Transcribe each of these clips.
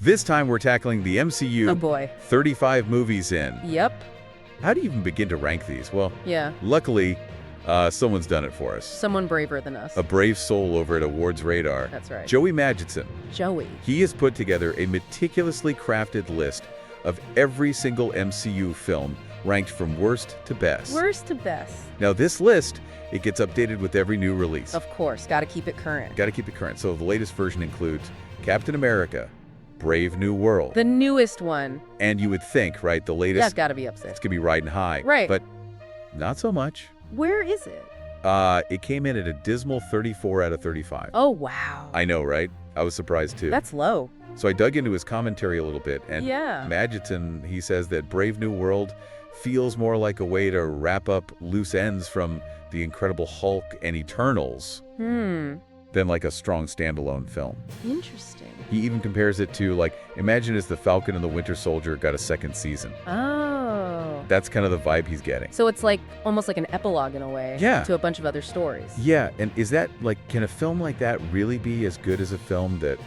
This time we're tackling the MCU. Oh boy. 35 movies in. Yep. How do you even begin to rank these? Well, Yeah. luckily, someone's done it for us. Someone braver than us. A brave soul over at Awards Radar. That's right. Joey Magidson. Joey. He has put together a meticulously crafted list of every single MCU film ranked from worst to best. Worst to best. Now this list, it gets updated with every new release. Of course. Gotta keep it current. Got to keep it current. So the latest version includes Captain America, Brave New World. The newest one. And you would think, right, the latest, That's gotta be up there. it's going to be riding high. Right. But not so much. Where is it? It came in at a dismal 34 out of 35. Oh, wow. I know, right? I was surprised too. That's low. So I dug into his commentary a little bit, and Yeah. Magidson, he says that Brave New World feels more like a way to wrap up loose ends from The Incredible Hulk and Eternals than like a strong standalone film. Interesting. He even compares it to, like, imagine as the Falcon and the Winter Soldier got a second season. Oh. That's kind of the vibe he's getting. So it's like almost like an epilogue in a way. Yeah. To a bunch of other stories. Yeah, and is that, like, can a film like that really be as good as a film that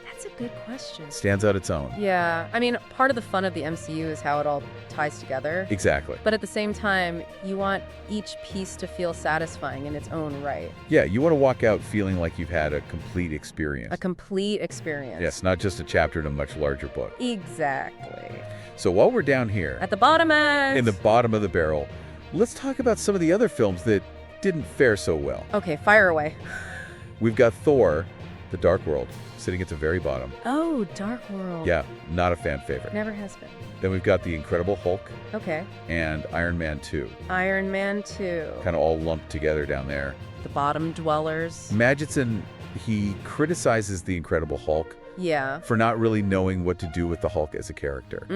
That's a good question. stands out its own? Yeah. I mean, part of the fun of the MCU is how it all ties together. Exactly. But at the same time, you want each piece to feel satisfying in its own right. Yeah, you want to walk out feeling like you've had a complete experience. A complete experience. Yes, not just a chapter in a much larger book. Exactly. So while we're down here, At the bottom end. in the bottom of the barrel, let's talk about some of the other films that didn't fare so well. Okay, fire away. We've got Thor, The Dark World, sitting at the very bottom. Oh, Dark World. Yeah, not a fan favorite. Never has been. Then we've got The Incredible Hulk Okay. and Iron Man 2, Iron Man 2. kind of all lumped together down there. The Bottom Dwellers. Magidson, he criticizes The Incredible Hulk Yeah. for not really knowing what to do with the Hulk as a character.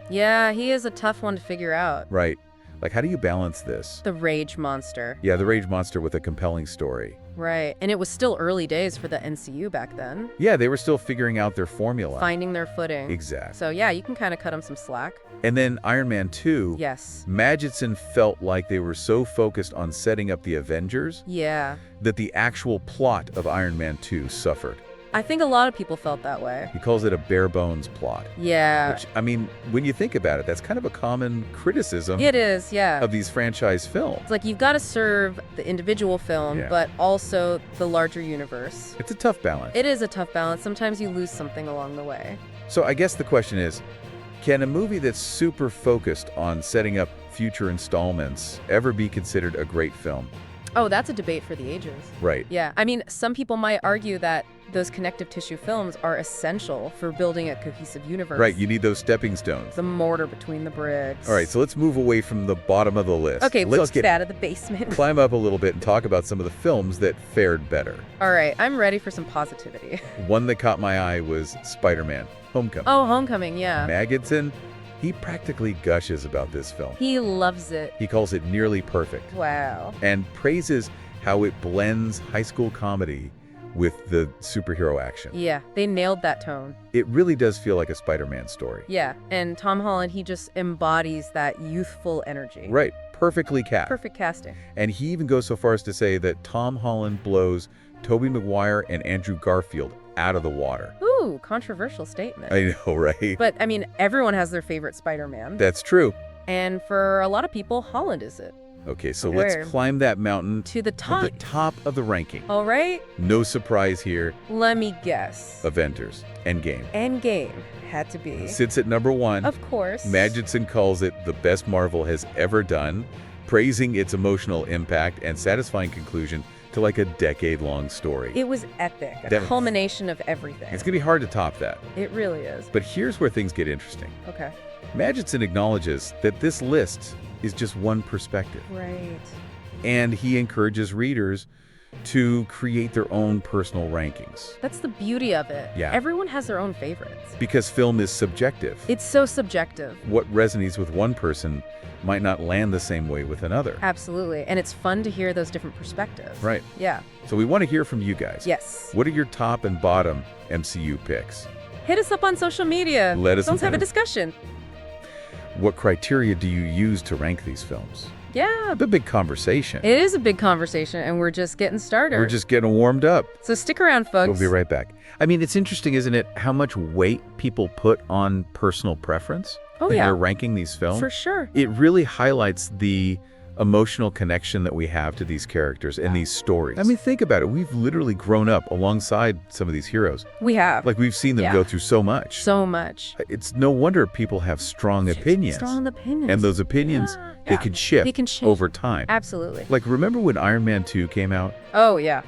Yeah, he is a tough one to figure out. Right. Like, how do you balance this? The Rage Monster. Yeah, the Rage Monster with a compelling story. Right. And it was still early days for the NCU back then. Yeah, they were still figuring out their formula. Finding their footing. Exactly. So yeah, you can kind of cut him some slack. And then Iron Man 2, Yes. Magidson felt like they were so focused on setting up the Avengers Yeah. that the actual plot of Iron Man 2 suffered. I think a lot of people felt that way. He calls it a bare bones plot. Yeah. Which, I mean, when you think about it, that's kind of a common criticism It is, yeah. of these franchise films. It's like you've got to serve the individual film, Yeah. but also the larger universe. It's a tough balance. It is a tough balance. Sometimes you lose something along the way. So I guess the question is, can a movie that's super focused on setting up future installments ever be considered a great film? Oh, that's a debate for the ages. Right. Yeah, I mean, some people might argue that those connective tissue films are essential for building a cohesive universe. Right, you need those stepping stones. The mortar between the bricks. All right, so let's move away from the bottom of the list. Okay, let's get out of the basement. climb up a little bit and talk about some of the films that fared better. All right, I'm ready for some positivity. One that caught my eye was Spider-Man: Homecoming. Oh, Homecoming, yeah. Magidson, he practically gushes about this film. He loves it. He calls it nearly perfect Wow. and praises how it blends high school comedy with the superhero action. Yeah, they nailed that tone. It really does feel like a Spider-Man story. Yeah, and Tom Holland, he just embodies that youthful energy. Right, perfectly cast. Perfect casting. And he even goes so far as to say that Tom Holland blows Tobey Maguire and Andrew Garfield out of the water. Ooh, controversial statement. I know, right? But, I mean, everyone has their favorite Spider-Man. That's true. And for a lot of people, Holland is it. Okay, so Where? let's climb that mountain To the top. the top of the ranking. All right, No surprise here, let me guess. Avengers: Endgame. Endgame had to be. Sits at number 1. Of course. Magidson calls it the best Marvel has ever done, praising its emotional impact and satisfying conclusion to like a decade-long story. It was epic. A That- culmination of everything. It's going to be hard to top that. It really is. But here's where things get interesting. Okay. Magidson acknowledges that this list is just one perspective, Right. and he encourages readers to create their own personal rankings. That's the beauty of it. Yeah. Everyone has their own favorites. Because film is subjective. It's so subjective. What resonates with one person might not land the same way with another. Absolutely. And it's fun to hear those different perspectives. Right. Yeah. So we want to hear from you guys. Yes. What are your top and bottom MCU picks? Hit us up on social media. Let us Let's have a know. discussion. What criteria do you use to rank these films? Yeah. The big conversation. It is a big conversation, and we're just getting started. We're just getting warmed up. So stick around, folks. We'll be right back. I mean, it's interesting, isn't it, how much weight people put on personal preference when yeah. they're ranking these films? For sure. It really highlights the emotional connection that we have to these characters and these stories. I mean, think about it. We've literally grown up alongside some of these heroes. We have. Like, we've seen them go through so much. So much. It's no wonder people have strong opinions. Strong opinions. And those opinions, they can shift over time. Absolutely. Like, remember when Iron Man 2 came out? Oh, yeah.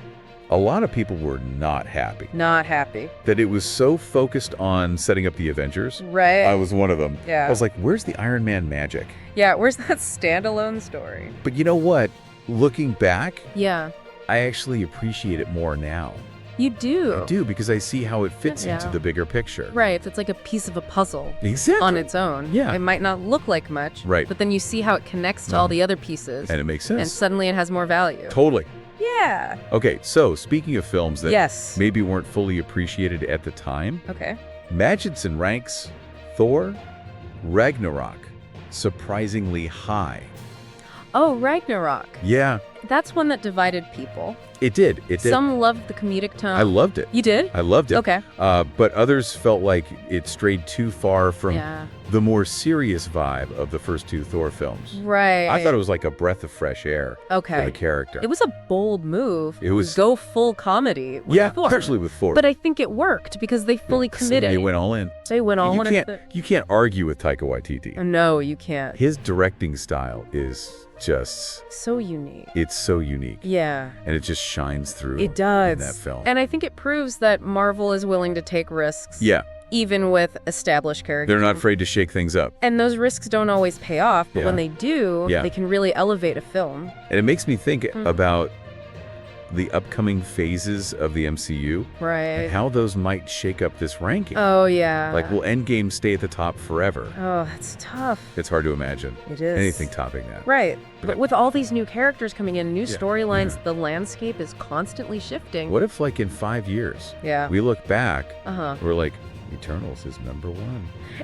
A lot of people were not happy. Not happy. That it was so focused on setting up the Avengers. Right. I was one of them. Yeah. I was like, where's the Iron Man magic? Yeah, where's that standalone story? But you know what? Looking back, Yeah. I actually appreciate it more now. You do. I do, because I see how it fits into the bigger picture. Right. It's like a piece of a puzzle. Exactly. On its own. Yeah. It might not look like much. Right. But then you see how it connects to all the other pieces. And it makes sense. And suddenly it has more value. Totally. Yeah. Okay, so speaking of films that Yes. maybe weren't fully appreciated at the time, Okay. Madsen ranks Thor, Ragnarok surprisingly high. Oh, Ragnarok. Yeah, That's one that divided people. it did. It did. Some loved the comedic tone. I loved it. You did? I loved it. Okay. But others felt like it strayed too far from Yeah. the more serious vibe of the first two Thor films. Right. I thought it was like a breath of fresh air for Okay. the character. It was a bold move. It was- Go full comedy with yeah, Thor. especially with Thor. But I think it worked because they fully committed. They went all in. They went all in. You can't argue with Taika Waititi. No, you can't. His directing style is just, So unique. it's so unique. Yeah. And it just shines through It does. in that film. And I think it proves that Marvel is willing to take risks. Yeah, Even with established characters. they're not afraid to shake things up. And those risks don't always pay off, but Yeah. when they do, Yeah. they can really elevate a film. And it makes me think about the upcoming phases of the MCU Right. and how those might shake up this ranking. Oh, yeah. Like, will Endgame stay at the top forever? Oh, that's tough. It's hard to imagine It is. anything topping that. Right. But- But with all these new characters coming in, new Yeah. storylines, Yeah. the landscape is constantly shifting. What if, like, in 5 years, Yeah. we look back, Uh-huh. we're like, Eternals is #1.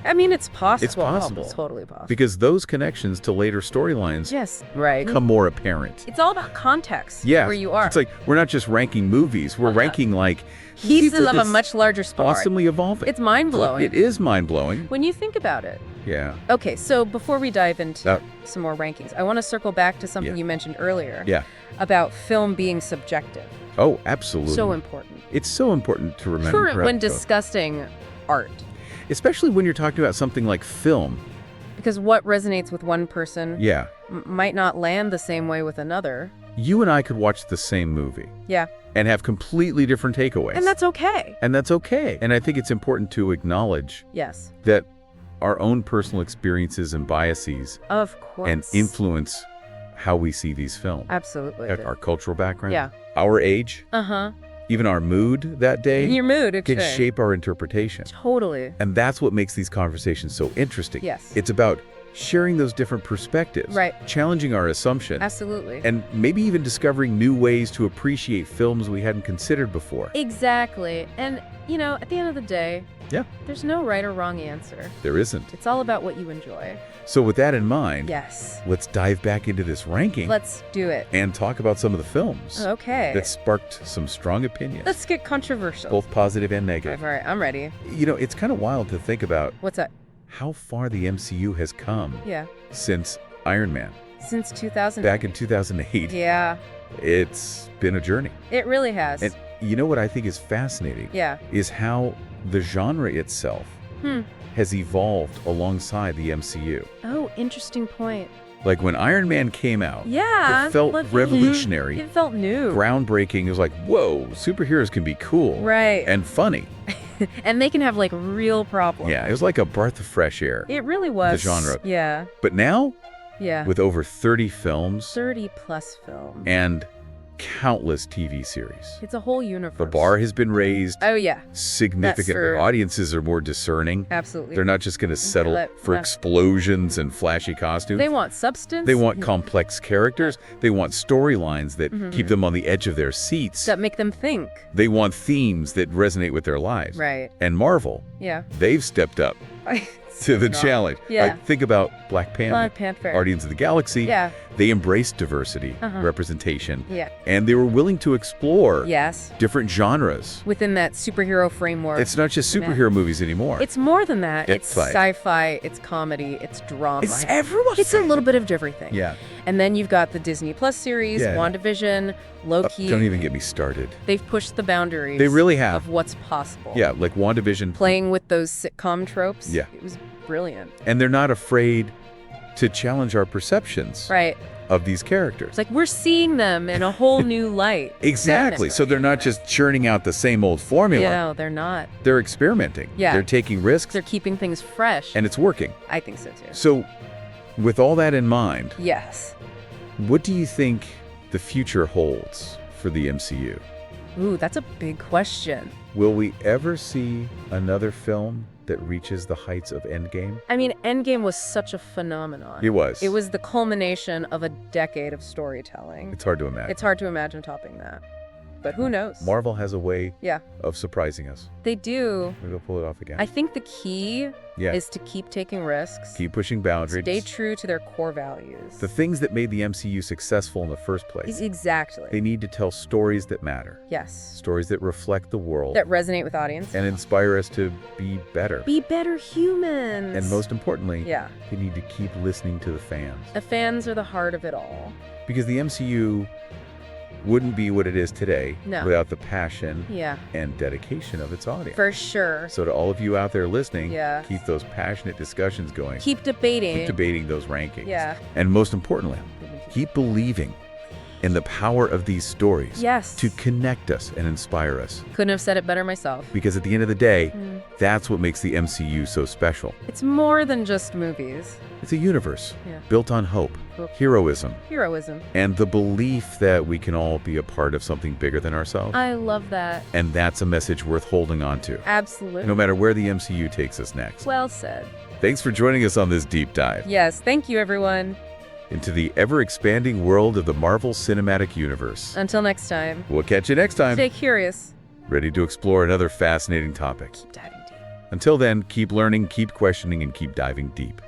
I mean, it's possible. It's possible. It's totally possible. Because those connections to later storylines Yes, right. become more apparent. It's all about context. Yeah. Where you are. It's like, we're not just ranking movies, we're ranking, like, Pieces of a this much larger sport. constantly evolving. It's mind-blowing. It is mind-blowing. When you think about it. Yeah. Okay, so before we dive into That- some more rankings, I want to circle back to something Yeah. you mentioned earlier. Yeah. About film being subjective. Oh, absolutely. So important. It's so important to remember. For when discussing art. Especially when you're talking about something like film. Because what resonates with one person Yeah. might not land the same way with another. You and I could watch the same movie Yeah. and have completely different takeaways. And that's okay. And that's okay. And I think it's important to acknowledge Yes. that our own personal experiences and biases Of course. and influence how we see these films. Absolutely. Our cultural background, Yeah. our age, Uh-huh. even our mood that day Your mood, it can should. shape our interpretation. Totally. And that's what makes these conversations so interesting. Yes. It's about sharing those different perspectives, Right. challenging our assumptions, Absolutely. and maybe even discovering new ways to appreciate films we hadn't considered before. Exactly. And, you know, at the end of the day, Yeah, there's no right or wrong answer. there isn't. It's all about what you enjoy. So with that in mind, Yes. let's dive back into this ranking Let's do it. and talk about some of the films Okay. that sparked some strong opinions, Let's get controversial. both positive and negative. All right, I'm ready. You know, it's kind of wild to think about What's up? how far the MCU has come Yeah. since Iron Man. Since 2000. Back in 2008, Yeah. it's been a journey. It really has. And you know what I think is fascinating Yeah. is how the genre itself Hmm. has evolved alongside the MCU. Oh, interesting point. Like when Iron Man came out, Yeah. it felt but- revolutionary, It felt new. groundbreaking. It was like, whoa, superheroes can be cool Right. and funny. And they can have like real problems. Yeah, it was like a breath of fresh air. It really was. genre. Yeah. But now, Yeah. with over 30 films 30 plus films. and countless TV series, It's a whole universe. the bar has been raised. Oh, yeah. Significant true. audiences are more discerning. Absolutely. They're not just going to settle for yeah. explosions and flashy costumes. They want substance. They want complex characters. They want storylines that keep them on the edge of their seats. that make them think. They want themes that resonate with their lives. Right. And Marvel, Yeah. they've stepped up to the not. challenge. Yeah. Think about Black Panther. Black Panther. Guardians of the Galaxy. Yeah. They embraced diversity, Uh-huh. representation, Yeah. and they were willing to explore Yes. different genres. Within that superhero framework. It's not just superhero movies anymore. It's more than that. It's It's like- sci-fi, it's comedy, it's drama. It's everyone. It's a little bit of everything. Yeah. And then you've got the Disney Plus series, Yeah. WandaVision, Loki. Don't even get me started. They've pushed the boundaries. They really have. Of what's possible. Yeah, like WandaVision. Playing with those sitcom tropes. Yeah. It was brilliant. And they're not afraid to challenge our perceptions Right. of these characters. It's like we're seeing them in a whole new light. Exactly. So they're not just churning out the same old formula. No, they're not. They're experimenting. Yeah. They're taking risks, They're keeping things fresh. and it's working. I think so too. So, with all that in mind, Yes. what do you think the future holds for the MCU? Ooh, that's a big question. Will we ever see another film that reaches the heights of Endgame? I mean, Endgame was such a phenomenon. It was. It was the culmination of a decade of storytelling. It's hard to imagine. It's hard to imagine topping that. But who knows? Marvel has a way Yeah, of surprising us. they do. Maybe they'll pull it off again. I think the key Yeah. is to keep taking risks, Keep pushing boundaries. stay true to their core values. The things that made the MCU successful in the first place. Exactly. They need to tell stories that matter. Yes. Stories that reflect the world That resonate with audience. and inspire us to be better. Be better humans. And most importantly, Yeah. they need to keep listening to the fans. The fans are the heart of it all. Because the MCU wouldn't be what it is today No. without the passion Yeah, and dedication of its audience. for sure. So to all of you out there listening, Yeah. keep those passionate discussions going. Keep debating. Keep debating those rankings. Yeah. And most importantly, keep believing in the power of these stories Yes. to connect us and inspire us. Couldn't have said it better myself. Because at the end of the day, Mm. that's what makes the MCU so special. It's more than just movies. It's a universe Yeah. built on hope, Hope. heroism, Heroism. and the belief that we can all be a part of something bigger than ourselves. I love that. And that's a message worth holding on to, Absolutely. no matter where the MCU takes us next. Well said. Thanks for joining us on this deep dive Yes, thank you, everyone. into the ever-expanding world of the Marvel Cinematic Universe. Until next time. We'll catch you next time, Stay curious. ready to explore another fascinating topic. Keep diving deep. Until then, keep learning, keep questioning, and keep diving deep.